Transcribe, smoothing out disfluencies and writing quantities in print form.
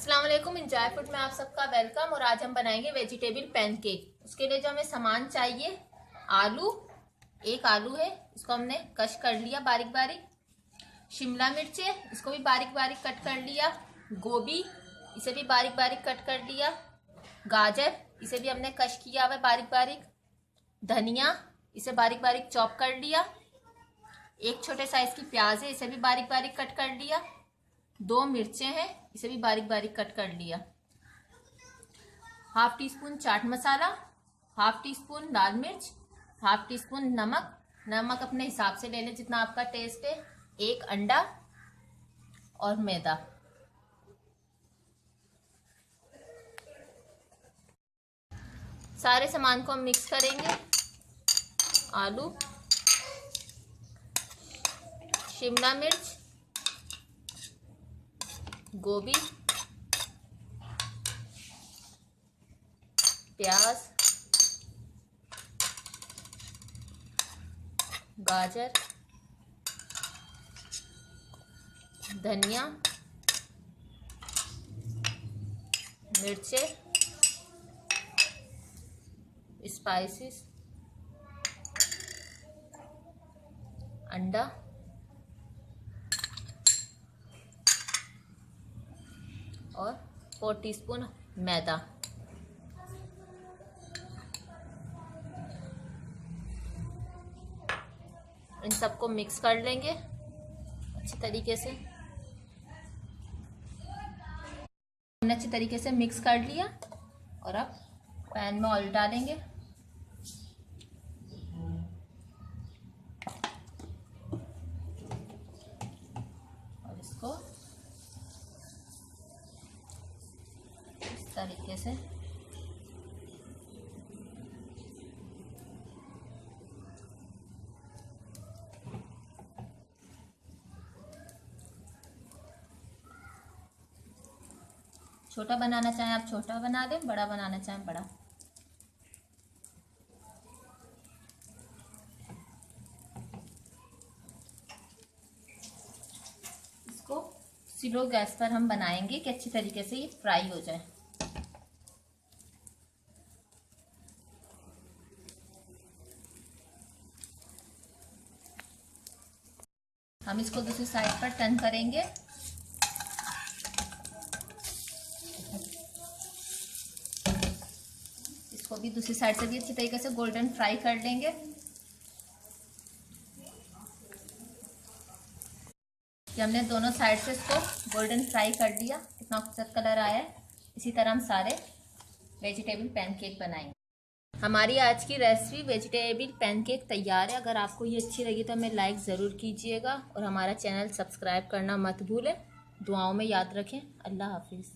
अस्सलाम वालेकुम, enjoy food में आप सबका वेलकम। और आज हम बनाएंगे वेजिटेबल पैनकेक। उसके लिए जो हमें सामान चाहिए, आलू, एक आलू है, इसको हमने कश कर लिया बारीक बारीक। शिमला मिर्च है, इसको भी बारीक बारीक कट कर लिया। गोभी, इसे भी बारीक बारीक कट कर लिया। गाजर, इसे भी हमने कश किया हुआ बारीक बारीक। धनिया, इसे बारीक बारीक चॉप कर लिया। एक छोटे साइज की प्याज है, इसे भी बारीक बारीक कट कर लिया। 2 मिर्चें हैं, इसे भी बारीक बारीक कट कर लिया। Half tea spoon chaat masala, half tea spoon लाल मिर्च, हाफ टी स्पून नमक। नमक अपने हिसाब से ले लें जितना आपका टेस्ट है। एक अंडा और मैदा। सारे सामान को हम मिक्स करेंगे। आलू, शिमला मिर्च, गोभी, प्याज, गाजर, धनिया, मिर्चें, स्पाइसेस, अंडा और 4 टीस्पून मैदा। इन सबको मिक्स कर लेंगे अच्छी तरीके से। हमने अच्छी तरीके से मिक्स कर लिया और अब पैन में ऑयल डालेंगे। और इसको इस तरीके से छोटा बनाना चाहें आप छोटा बना दें, बड़ा बनाना चाहें बड़ा। इसको स्लो गैस पर हम बनाएंगे कि अच्छी तरीके से ये फ्राई हो जाए। हम इसको दूसरी साइड पर टर्न करेंगे। इसको भी दूसरी साइड से भी अच्छी तरीके से गोल्डन फ्राई कर लेंगे। कि हमने दोनों साइड से इसको गोल्डन फ्राई कर लिया, कितना खूबसूरत कलर आया है। इसी तरह हम सारे वेजिटेबल पैनकेक बनाएंगे। हमारी आज की रेसिपी वेजिटेबल पैनकेक तैयार है। अगर आपको ये अच्छी लगी तो हमें लाइक ज़रूर कीजिएगा और हमारा चैनल सब्सक्राइब करना मत भूलें। दुआओं में याद रखें। अल्लाह हाफिज़।